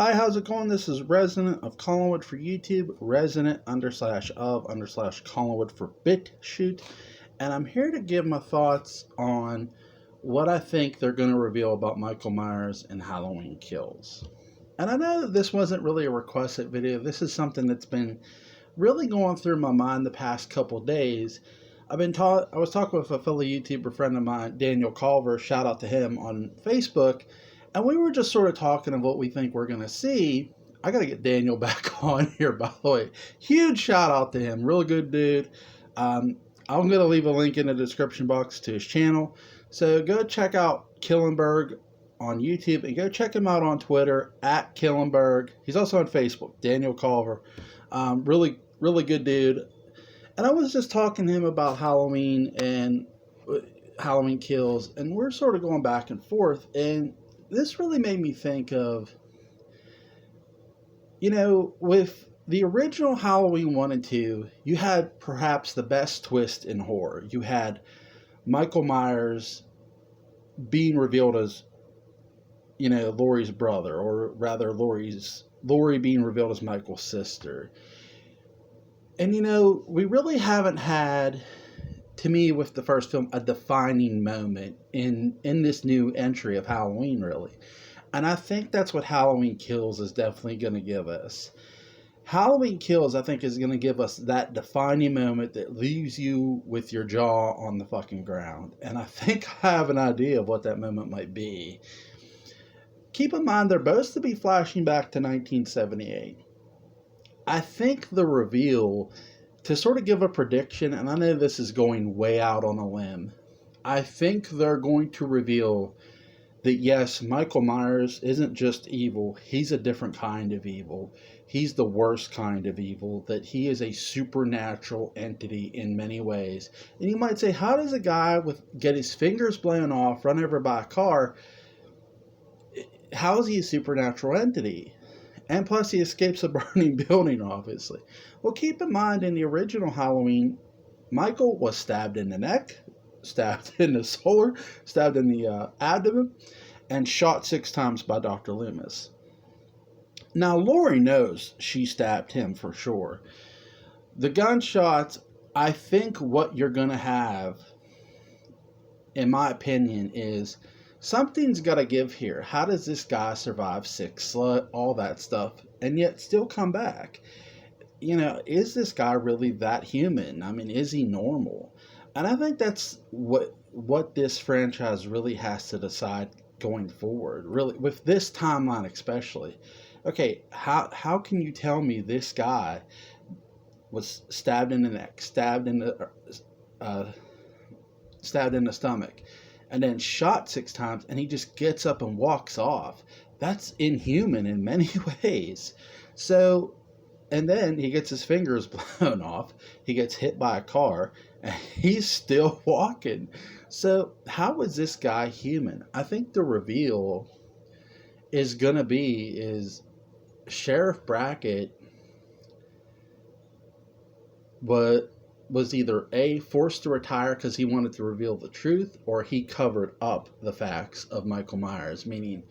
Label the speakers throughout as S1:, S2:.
S1: Hi, how's it going? This is Resident of Collinwood for YouTube, Resident underslash of underslash Collinwood for BitChute, and I'm here to give my thoughts on what I think they're going to reveal about Michael Myers in Halloween Kills. And I know that this wasn't really a requested video. This is something that's been really going through my mind the past couple days. I was talking with a fellow YouTuber friend of mine, Daniel Culver, shout out to him on Facebook, and we were just sort of talking of what we think we're going to see. I got to get Daniel back on here, by the way. Huge shout out to him. Real good dude. I'm going to leave a link in the description box to his channel. So go check out Killenberg on YouTube and go check him out on Twitter at Killenberg. He's also on Facebook, Daniel Culver. Really good dude. And I was just talking to him about Halloween and Halloween Kills, and we're sort of going back and forth. And this really made me think of, with the original Halloween 1 and 2, you had perhaps the best twist in horror. You had Michael Myers being revealed as, Laurie's brother, or rather Laurie being revealed as Michael's sister. And, we really haven't had, to me, with the first film, a defining moment in this new entry of Halloween, really. And I think that's what Halloween Kills is definitely going to give us. Halloween Kills, I think, is going to give us that defining moment that leaves you with your jaw on the fucking ground. And I think I have an idea of what that moment might be. Keep in mind, they're both to be flashing back to 1978. I think the reveal, to sort of give a prediction, and I know this is going way out on a limb, I think they're going to reveal that yes, Michael Myers isn't just evil, he's a different kind of evil. He's the worst kind of evil, that he is a supernatural entity in many ways. And you might say, how does a guy get his fingers blown off, run over by a car, how is he a supernatural entity? And plus, he escapes a burning building, obviously. Well, keep in mind, in the original Halloween, Michael was stabbed in the neck, stabbed in the shoulder, stabbed in the abdomen, and shot 6 times by Dr. Loomis. Now, Laurie knows she stabbed him for sure. The gunshots, I think what you're going to have, in my opinion, is something's got to give here. How does this guy survive 6, all that stuff, and yet still come back? Is this guy really that human? I mean, is he normal? And I think that's what this franchise really has to decide going forward, really, with this timeline especially. Okay, how can you tell me this guy was stabbed in the neck, stabbed in the stomach, and then shot 6 times, and he just gets up and walks off? That's inhuman in many ways. So, and then he gets his fingers blown off, he gets hit by a car, and he's still walking. So, how is this guy human? I think the reveal is going to be Sheriff Brackett was either A, forced to retire because he wanted to reveal the truth, or he covered up the facts of Michael Myers, meaning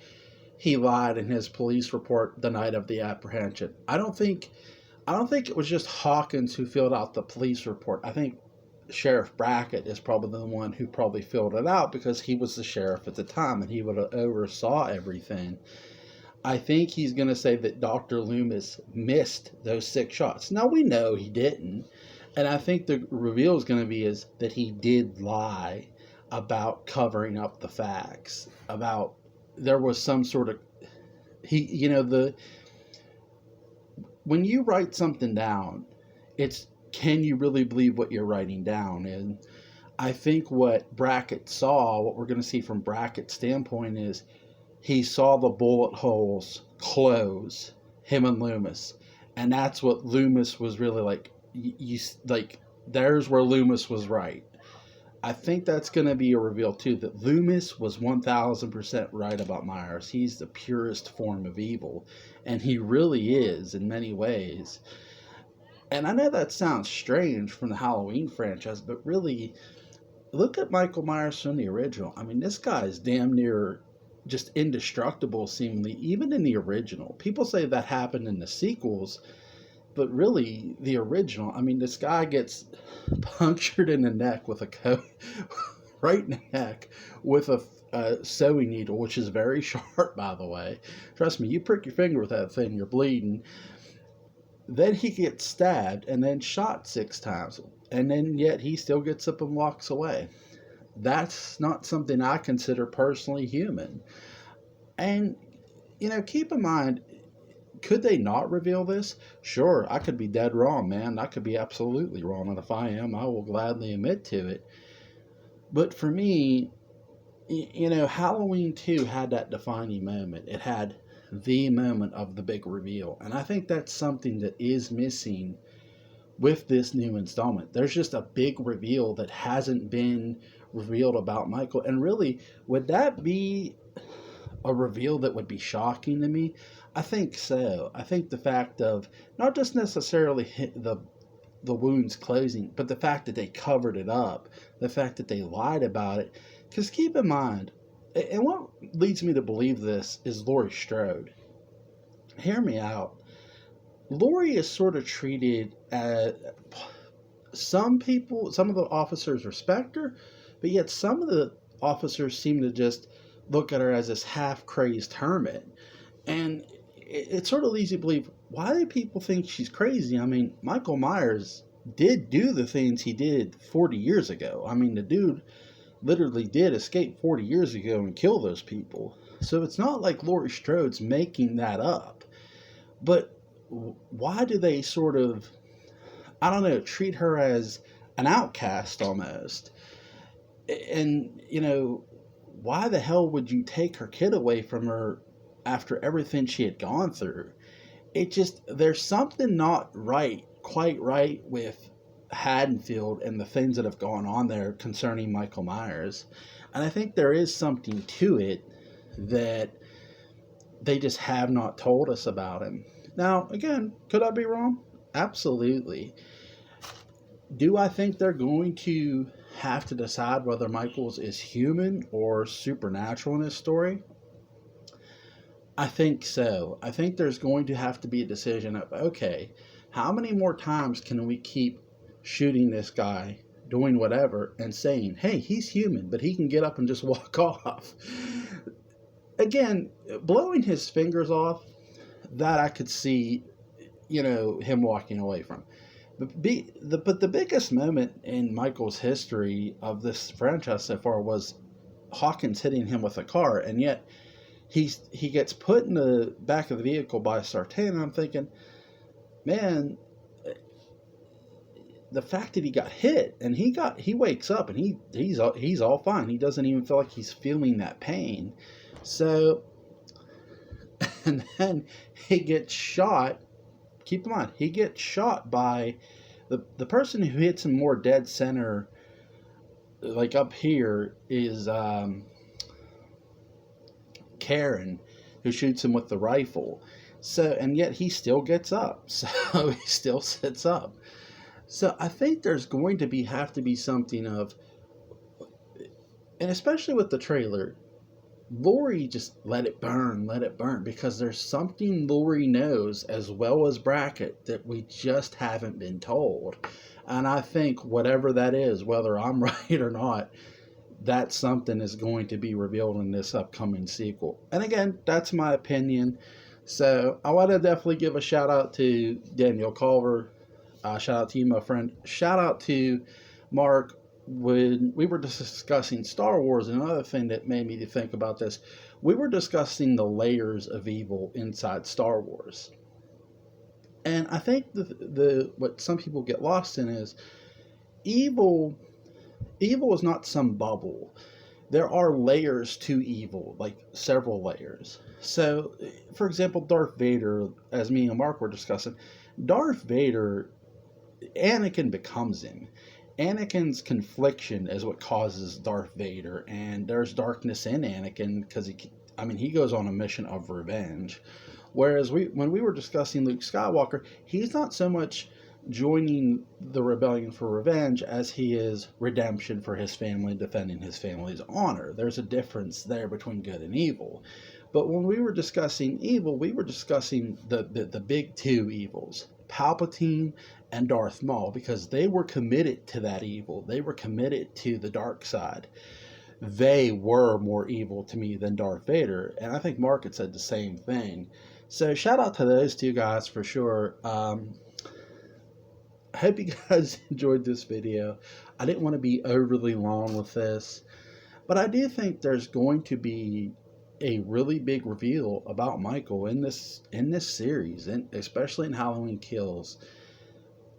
S1: he lied in his police report the night of the apprehension. I don't think it was just Hawkins who filled out the police report. I think Sheriff Brackett is probably the one who probably filled it out because he was the sheriff at the time and he would have oversaw everything. I think he's going to say that Dr. Loomis missed those 6 shots. Now, we know he didn't. And I think the reveal is going to be that he did lie about covering up the facts. About there was some sort of... when you write something down, it's, can you really believe what you're writing down? And I think what Brackett saw, what we're going to see from Brackett's standpoint, is he saw the bullet holes close, him and Loomis. And that's what Loomis was really like. There's where Loomis was right. I think that's going to be a reveal too, that Loomis was 1000% right about Myers. He's the purest form of evil, and he really is in many ways. And I know that sounds strange from the Halloween franchise, but really, look at Michael Myers from the original. I mean, this guy is damn near just indestructible, seemingly, even in the original. People say that happened in the sequels, but really, the original, I mean, this guy gets punctured in the neck with right in the neck with a sewing needle, which is very sharp, by the way. Trust me, you prick your finger with that thing, you're bleeding. Then he gets stabbed and then shot 6 times, and then yet he still gets up and walks away. That's not something I consider personally human. And, keep in mind, could they not reveal this? Sure, I could be dead wrong, man. I could be absolutely wrong. And if I am, I will gladly admit to it. But for me, Halloween 2 had that defining moment. It had the moment of the big reveal. And I think that's something that is missing with this new installment. There's just a big reveal that hasn't been revealed about Michael. And really, would that be a reveal that would be shocking to me? I think so. I think the fact of not just necessarily the wounds closing, but the fact that they covered it up, the fact that they lied about it. Because keep in mind, and what leads me to believe this is Laurie Strode. Hear me out. Laurie is sort of treated as some of the officers respect her, but yet some of the officers seem to just look at her as this half-crazed hermit. And it sort of leads you to believe, why do people think she's crazy? I mean, Michael Myers did do the things he did 40 years ago. I mean, the dude literally did escape 40 years ago and kill those people. So it's not like Laurie Strode's making that up. But why do they sort of, I don't know, treat her as an outcast almost? And, why the hell would you take her kid away from her after everything she had gone through? There's something not right, quite right with Haddonfield and the things that have gone on there concerning Michael Myers. And I think there is something to it that they just have not told us about him. Now, again, could I be wrong? Absolutely. Do I think they're going to have to decide whether Michaels is human or supernatural in this story? I think so. I think there's going to have to be a decision of, okay, how many more times can we keep shooting this guy, doing whatever, and saying, hey, he's human, but he can get up and just walk off? Again, blowing his fingers off, that I could see, him walking away from. But the biggest moment in Michael's history of this franchise so far was Hawkins hitting him with a car, and yet he gets put in the back of the vehicle by Sartain, and I'm thinking, man, the fact that he got hit and he wakes up and he's all fine. He doesn't even feel like he's feeling that pain. So, and then he gets shot. Keep in mind, he gets shot by the person who hits him more dead center, like up here, is Karen, who shoots him with the rifle. So, and yet he still gets up. So he still sits up. So I think there's going to have to be something of, and especially with the trailer, Laurie just let it burn, because there's something Laurie knows as well as Brackett that we just haven't been told. And I think whatever that is, whether I'm right or not, that something is going to be revealed in this upcoming sequel. And again, that's my opinion. So I want to definitely give a shout out to Daniel Culver. Shout out to you, my friend. Shout out to Mark. When we were discussing Star Wars, and another thing that made me think about this, we were discussing the layers of evil inside Star Wars. And I think the what some people get lost in is evil is not some bubble. There are layers to evil, like several layers. So, for example, Darth Vader, as me and Mark were discussing, Darth Vader, Anakin becomes him. Anakin's confliction is what causes Darth Vader, and there's darkness in Anakin because he goes on a mission of revenge. Whereas when we were discussing Luke Skywalker, he's not so much joining the rebellion for revenge as he is redemption for his family, defending his family's honor. There's a difference there between good and evil. But when we were discussing evil, we were discussing the big two evils, Palpatine and Darth Maul, because they were committed to that evil. They were committed to the dark side. They were more evil to me than Darth Vader, and I think Mark had said the same thing. So shout out to those two guys for sure. I hope you guys enjoyed this video. I didn't want to be overly long with this, but I do think there's going to be a really big reveal about Michael in this series, and especially in Halloween Kills.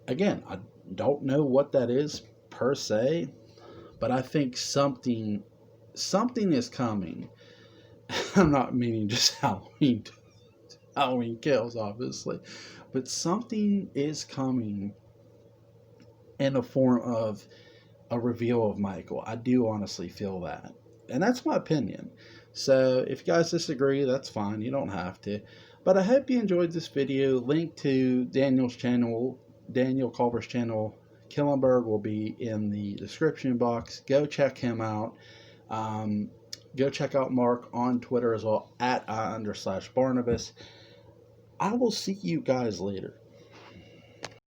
S1: Again, I don't know what that is per se, but I think something is coming. I'm not meaning just Halloween Kills, obviously, but something is coming in the form of a reveal of Michael. I do honestly feel that. And that's my opinion. So if you guys disagree, that's fine. You don't have to. But I hope you enjoyed this video. Link to Daniel's channel, Daniel Culver's channel, Killenberg, will be in the description box. Go check him out. Go check out Mark on Twitter as well, @I_Barnabas. I will see you guys later.